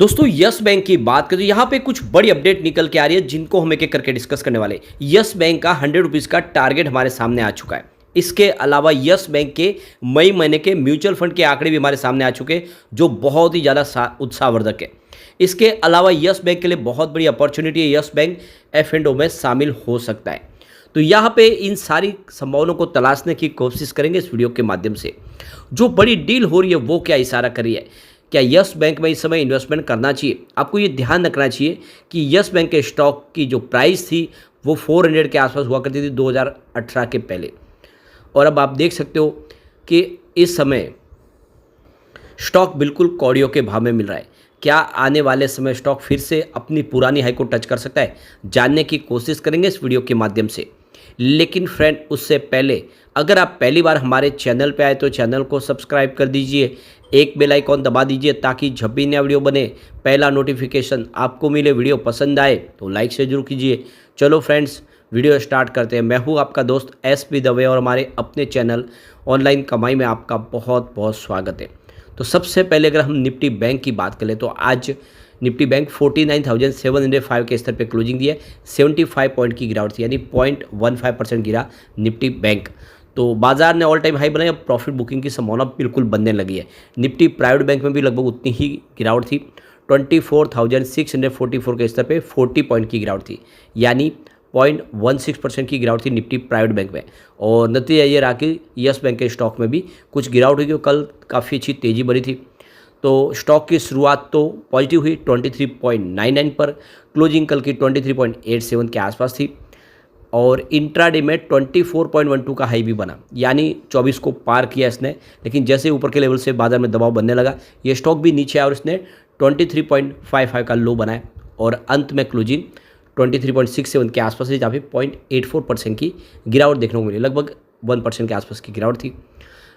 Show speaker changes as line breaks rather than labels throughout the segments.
दोस्तों yes bank की बात करें तो यहाँ पे कुछ बड़ी अपडेट निकल के आ रही है जिनको हम एक एक करके डिस्कस करने वाले हैं। यस बैंक का 100 रुपीज़ का टारगेट हमारे सामने आ चुका है। इसके अलावा यस बैंक के मई महीने के म्यूचुअल फंड के आंकड़े भी हमारे सामने आ चुके हैं जो बहुत ही ज़्यादा उत्साहवर्धक है। इसके अलावा यस बैंक के लिए बहुत बड़ी अपॉर्चुनिटी है। यस बैंक F&O में शामिल हो सकता है। तो यहाँ पे इन सारी संभावनाओं को तलाशने की कोशिश करेंगे इस वीडियो के माध्यम से। जो बड़ी डील हो रही है वो क्या इशारा कर रही है, क्या यस बैंक में इस समय इन्वेस्टमेंट करना चाहिए। आपको ये ध्यान रखना चाहिए कि यस बैंक के स्टॉक की जो प्राइस थी वो 400 के आसपास हुआ करती थी 2018 के पहले, और अब आप देख सकते हो कि इस समय स्टॉक बिल्कुल कौड़ियों के भाव में मिल रहा है। क्या आने वाले समय स्टॉक फिर से अपनी पुरानी हाई को टच कर सकता है, जानने की कोशिश करेंगे इस वीडियो के माध्यम से। लेकिन फ्रेंड उससे पहले अगर आप पहली बार हमारे चैनल पे आए तो चैनल को सब्सक्राइब कर दीजिए, एक बेल आइकॉन दबा दीजिए ताकि जब भी नया वीडियो बने पहला नोटिफिकेशन आपको मिले। वीडियो पसंद आए तो लाइक से जरूर कीजिए। चलो फ्रेंड्स वीडियो स्टार्ट करते हैं। मैं हूँ आपका दोस्त SP दवे और हमारे अपने चैनल ऑनलाइन कमाई में आपका बहुत बहुत स्वागत है। तो सबसे पहले अगर हम निफ्टी बैंक की बात करें तो आज निफ्टी बैंक 49,705 के स्तर पे क्लोजिंग दी है। 75 पॉइंट की गिरावट थी, यानी 0.15% गिरा निफ्टी बैंक। तो बाजार ने ऑल टाइम हाई बनाया। प्रॉफिट बुकिंग की संभावना बिल्कुल बनने लगी है। निफ्टी प्राइवेट बैंक में भी लगभग उतनी ही गिरावट थी। 24,644 के स्तर पे 40 पॉइंट की गिरावट थी, यानी 0.16% की गिरावट थी निफ्टी प्राइवेट बैंक में। और नतीजा ये रहा कि यस बैंक के स्टॉक में भी कुछ गिरावट हुई, कल काफ़ी अच्छी तेज़ी बढ़ी थी। तो स्टॉक की शुरुआत तो पॉजिटिव हुई 23.99 पर, क्लोजिंग कल की 23.87 के आसपास थी, और इंट्राडे में 24.12 का हाई भी बना, यानी 24 को पार किया इसने। लेकिन जैसे ऊपर के लेवल से बाजार में दबाव बनने लगा ये स्टॉक भी नीचे आया और इसने 23.55 का लो बनाया, और अंत में क्लोजिंग 23.67 के आसपास थी, जहाँ पे 0.84% की गिरावट देखने को मिली। लगभग 1% के आसपास की गिरावट थी।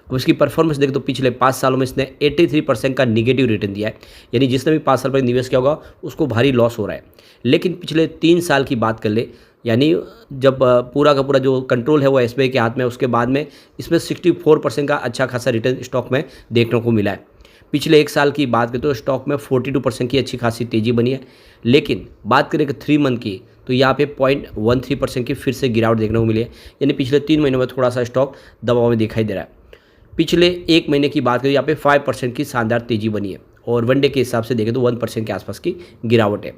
अब इसकी परफॉर्मेंस देखें तो पिछले 5 सालों में इसने 83% का निगेटिव रिटर्न दिया है, यानी जिसने भी 5 साल पर निवेश किया होगा उसको भारी लॉस हो रहा है। लेकिन पिछले 3 साल की बात कर ले, यानी जब पूरा का पूरा जो कंट्रोल है वो SBI के हाथ में, उसके बाद में इसमें 64% का अच्छा खासा रिटर्न स्टॉक में देखने को मिला है। पिछले 1 साल की बात करें तो स्टॉक में 42% की अच्छी खासी तेज़ी बनी है। लेकिन बात करें कि 3 मंथ की तो यहाँ पे 0.13% की फिर से गिरावट देखने को मिली है, यानी पिछले 3 महीनों में थोड़ा सा स्टॉक दबाव में दिखाई दे रहा है। पिछले 1 महीने की बात करें यहाँ पे 5% की शानदार तेज़ी बनी है, और वनडे के हिसाब से देखें तो 1% के आसपास की गिरावट है।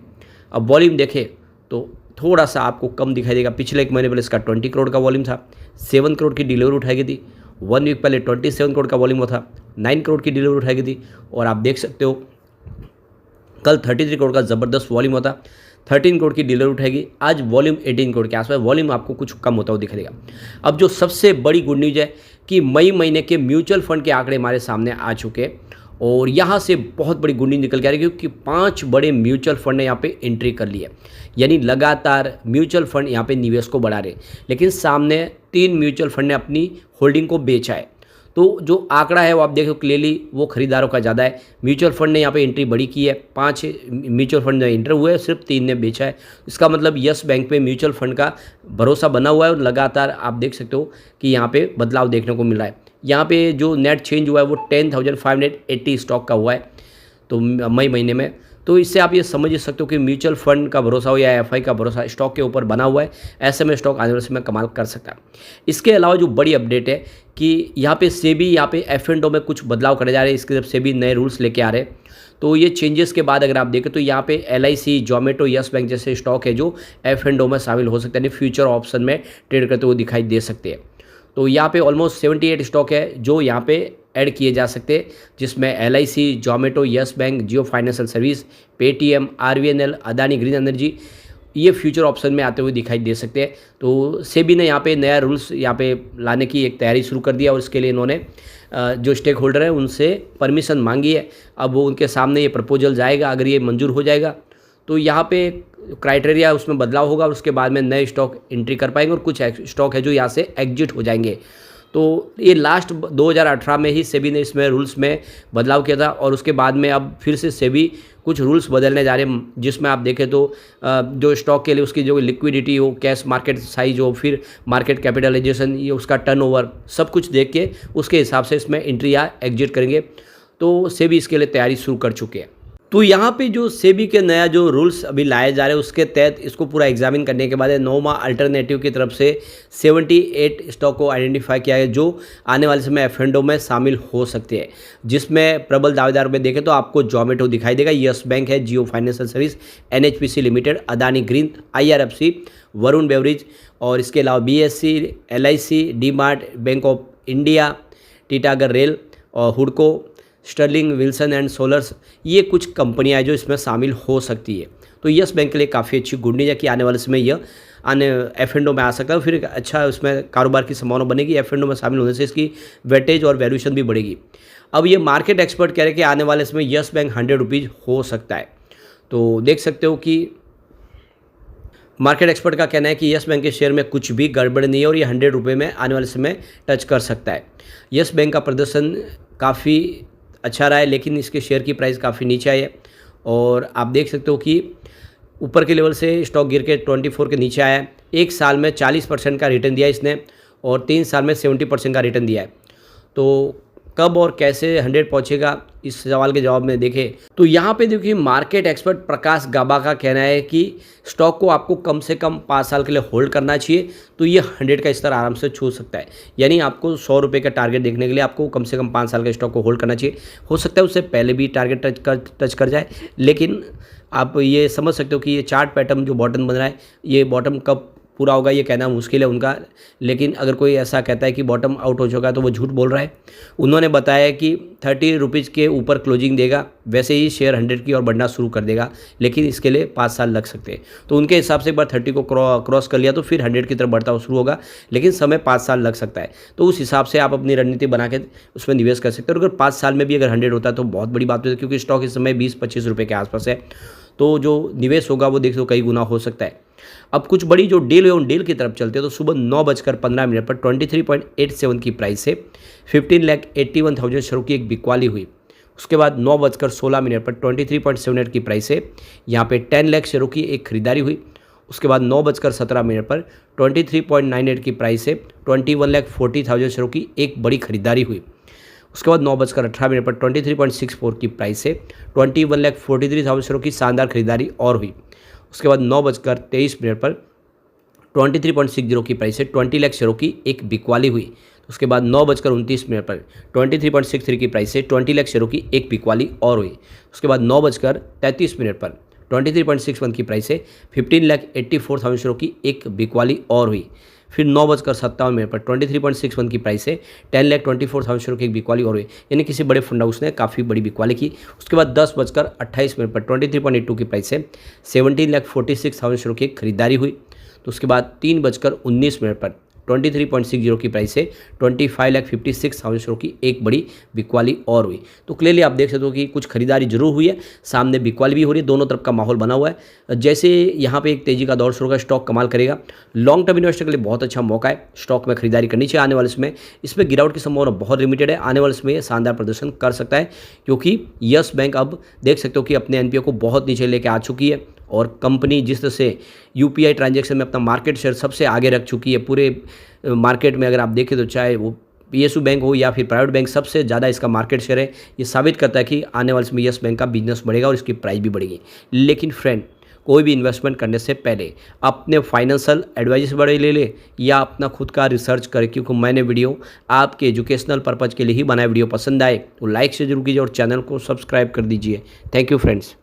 अब वॉल्यूम देखें तो थोड़ा सा आपको कम दिखाई देगा। पिछले 1 महीने पहले इसका 20 करोड़ का वॉल्यूम था, 7 करोड़ की डिलीवरी उठाई गई थी। 1 वीक पहले 27 करोड़ का वॉल्यूम था, 9 करोड़ की डिलीवरी उठाई गई थी। और आप देख सकते हो कल 33 करोड़ का ज़बरदस्त वॉल्यूम होता, 13 करोड़ की डिलीवरी उठाएगी। आज वॉल्यूम 18 करोड़ के आसपास, वॉल्यूम आपको कुछ कम होता हुआ दिखाई देगा। अब जो सबसे बड़ी गुड न्यूज़ है कि मई महीने के म्यूचुअल फंड के आंकड़े हमारे सामने आ चुके हैं, और यहाँ से बहुत बड़ी गुड न्यूज़ निकल के आ रही है क्योंकि 5 बड़े म्यूचुअल फंड ने यहाँ पे एंट्री कर ली है, यानी लगातार म्यूचुअल फंड यहाँ पे निवेश को बढ़ा रहे। लेकिन सामने 3 म्यूचुअल फंड ने अपनी होल्डिंग को बेचा है। तो जो आंकड़ा है वो आप देखो क्लियरली वो खरीदारों का ज़्यादा है। म्यूचुअल फंड ने यहाँ पे एंट्री बड़ी की है, 5 म्यूचुअल फंड ने एंटर हुए, सिर्फ 3 ने बेचा है। इसका मतलब यस बैंक पे म्यूचुअल फंड का भरोसा बना हुआ है, और लगातार आप देख सकते हो कि यहाँ पे बदलाव देखने को मिल रहा है। यहाँ पे जो नेट चेंज हुआ है वो 10,580 स्टॉक का हुआ है तो मई महीने में। तो इससे आप ये समझ सकते हो कि म्यूचुअल फंड का भरोसा हो या FI का भरोसा स्टॉक के ऊपर बना हुआ है। ऐसे में स्टॉक आने वाले समय कमाल कर सकता है। इसके अलावा जो बड़ी अपडेट है कि यहाँ पे सेबी यहाँ पे F&O में कुछ बदलाव करे जा रहे हैं। इसके जब सेबी नए रूल्स लेके आ रहे हैं तो ये चेंजेस के बाद अगर आप देखें तो यहाँ पे LIC, जोमेटो, यस बैंक जैसे स्टॉक है जो F&O में शामिल हो सकते हैं, यानी फ्यूचर ऑप्शन में ट्रेड करते हुए दिखाई दे सकते हैं। तो यहाँ पे ऑलमोस्ट 78 स्टॉक है जो यहाँ पे ऐड किए जा सकते हैं, जिसमें LIC, Zomato, Yes Bank, Jio financial service, Paytm, RVNL, Adani green energy ये फ्यूचर ऑप्शन में आते हुए दिखाई दे सकते हैं। तो सेबी ने यहाँ पे नया रूल्स यहाँ पे लाने की एक तैयारी शुरू कर दिया, और इसके लिए इन्होंने जो स्टेक होल्डर है उनसे परमिशन मांगी है। अब वो उनके सामने ये प्रपोजल जाएगा, अगर ये मंजूर हो जाएगा तो यहाँ पे क्राइटेरिया उसमें बदलाव होगा, और उसके बाद में नए स्टॉक एंट्री कर पाएंगे, और कुछ स्टॉक है जो यहाँ से एग्जिट हो जाएंगे। तो ये लास्ट 2018 में ही सेबी ने इसमें रूल्स में बदलाव किया था, और उसके बाद में अब फिर से सेबी कुछ रूल्स बदलने जा रहे हैं, जिसमें आप देखें तो जो स्टॉक के लिए उसकी जो लिक्विडिटी हो, कैश मार्केट साइज हो, फिर मार्केट कैपिटलाइजेशन, ये उसका टर्नओवर, सब कुछ देख के उसके हिसाब से इसमें एंट्री या एग्जिट करेंगे। तो सेबी इसके लिए तैयारी शुरू कर चुके हैं। तो यहाँ पे जो सेबी के नया जो रूल्स अभी लाए जा रहे हैं उसके तहत इसको पूरा एग्जामिन करने के बाद नोमा अल्टरनेटिव की तरफ से 78 स्टॉक को आइडेंटिफाई किया है जो आने वाले समय एफ&ओ में शामिल हो सकते हैं, जिसमें प्रबल दावेदार में देखें तो आपको जोमेटो दिखाई देगा, यस बैंक है, Jio financial service, NHPC limited, Adani green, IRFC, Varun beverage और इसके अलावा BSC, LIC, D Mart, Bank of India, Titagarh rail और हुडको, स्टर्लिंग विल्सन एंड सोलर्स, ये कुछ कंपनियां जो इसमें शामिल हो सकती है। तो यस बैंक के लिए काफ़ी अच्छी गुड न्यूज़ है कि आने वाले समय यह आने एफ&ओ में आ सकता है, फिर अच्छा उसमें कारोबार की संभावना बनेगी। एफ&ओ में शामिल होने से इसकी वेटेज और वैल्यूएशन भी बढ़ेगी। अब ये मार्केट एक्सपर्ट कह रहे हैं कि आने वाले समय यस बैंक 100 रुपीज़ हो सकता है। तो देख सकते हो कि मार्केट एक्सपर्ट का कहना है कि यस बैंक के शेयर में कुछ भी गड़बड़ नहीं है और ये 100 रुपये में आने वाले समय टच कर सकता है। यस बैंक का प्रदर्शन काफ़ी अच्छा रहा है, लेकिन इसके शेयर की प्राइस काफ़ी नीचे आई है और आप देख सकते हो कि ऊपर के लेवल से स्टॉक गिर के 24 के नीचे आया है। एक साल में 40% का रिटर्न दिया इसने और 3 साल में 70% का रिटर्न दिया है। तो कब और कैसे 100 पहुंचेगा, इस सवाल के जवाब में देखें तो यहाँ पे देखिए मार्केट एक्सपर्ट प्रकाश गाबा का कहना है कि स्टॉक को आपको कम से कम 5 साल के लिए होल्ड करना चाहिए, तो ये 100 का स्तर आराम से छू सकता है। यानी आपको 100 रुपये का टारगेट देखने के लिए आपको कम से कम 5 साल के स्टॉक को होल्ड करना चाहिए। हो सकता है उससे पहले भी टारगेट टच कर जाए, लेकिन आप ये समझ सकते हो कि ये चार्ट पैटर्न जो बॉटम बन रहा है, ये बॉटम कब पूरा होगा ये कहना मुश्किल है उनका, लेकिन अगर कोई ऐसा कहता है कि बॉटम आउट हो चुका है तो वो झूठ बोल रहा है। उन्होंने बताया कि 30 रुपीज़ के ऊपर क्लोजिंग देगा, वैसे ही शेयर 100 की ओर बढ़ना शुरू कर देगा, लेकिन इसके लिए 5 साल लग सकते हैं। तो उनके हिसाब से एक बार 30 को क्रॉस कर लिया तो फिर 100 की तरफ बढ़ता हुआ शुरू होगा, लेकिन समय 5 साल लग सकता है। तो उस हिसाब से आप अपनी रणनीति बना के उसमें निवेश कर सकते हो। अगर 5 साल में भी अगर 100 होता है तो बहुत बड़ी बात होती है, क्योंकि स्टॉक इस समय 20-25 रुपये के आसपास है, तो जो निवेश होगा वो देख लो कई गुना हो सकता है। अब कुछ बड़ी जो डील है उन डील की तरफ चलते हैं तो सुबह 9:15 पर 23.87 की प्राइस से 15,81,000 शेयरों की एक बिकवाली हुई। उसके बाद 9:16 पर 23.78 की प्राइस से यहाँ पे 10 लाख शेयरों की एक खरीदारी हुई। उसके बाद 9:17 पर 23.98 की प्राइस से 21,40,000 शेयरों की एक बड़ी खरीदारी हुई। उसके बाद 9:18 पर 23.64 की प्राइस से 21,43,000 शेयरों की शानदार खरीदारी और हुई। उसके बाद 9:23 पर 23.60 की प्राइस से 20 लाख शेयरों की एक बिकवाली हुई। उसके बाद 9:29 पर 23.63 की प्राइस से 20 लाख शेयरों की एक बिकवाली और हुई। उसके बाद 9:33 पर 23.61 की प्राइस से 15,84,000 शेयरों की एक बिकवाली और हुई। फिर 9:57 पर 23.61 की प्राइस से 10,24,000 शेयरों की एक बिकवाली और हुई, यानी किसी बड़े फंड हाउस ने काफ़ी बड़ी बिकवाली की। उसके बाद 10:28 पर 23.82 की प्राइस से 17,46,000 शेयरों की एक खरीदारी हुई। तो उसके बाद 3:19 पर 23.60 की प्राइस से 25,56,000 शेयरों की एक बड़ी बिकवाली और हुई। तो क्लियरली आप देख सकते हो कि कुछ खरीदारी जरूर हुई है, सामने बिकवाली भी हो रही है, दोनों तरफ का माहौल बना हुआ है। जैसे यहाँ पे एक तेजी का दौर शुरू होगा, स्टॉक कमाल करेगा, लॉन्ग टर्म इन्वेस्टर के लिए बहुत अच्छा मौका है, स्टॉक में खरीदारी करनी चाहिए। आने वाले समय इसमें गिरावट की संभावना बहुत लिमिटेड है, आने वाले समय ये शानदार प्रदर्शन कर सकता है, क्योंकि यस बैंक अब देख सकते हो कि अपने एनपीओ को बहुत नीचे लेके आ चुकी है और कंपनी जिस तरह से यूपीआई ट्रांजैक्शन में अपना मार्केट शेयर सबसे आगे रख चुकी है पूरे मार्केट में। अगर आप देखें तो चाहे वो पीएसयू बैंक हो या फिर प्राइवेट बैंक, सबसे ज़्यादा इसका मार्केट शेयर है। ये साबित करता है कि आने वाले समय यस बैंक का बिजनेस बढ़ेगा और इसकी प्राइस भी बढ़ेगी। लेकिन फ्रेंड, कोई भी इन्वेस्टमेंट करने से पहले अपने फाइनेंशियल एडवाइस से बड़े ले ले या अपना खुद का रिसर्च करें, क्योंकि मैंने वीडियो आपके एजुकेशनल पर्पज़ के लिए ही बनाया। वीडियो पसंद आए तो लाइक से जरूर कीजिए और चैनल को सब्सक्राइब कर दीजिए। Thank you friends.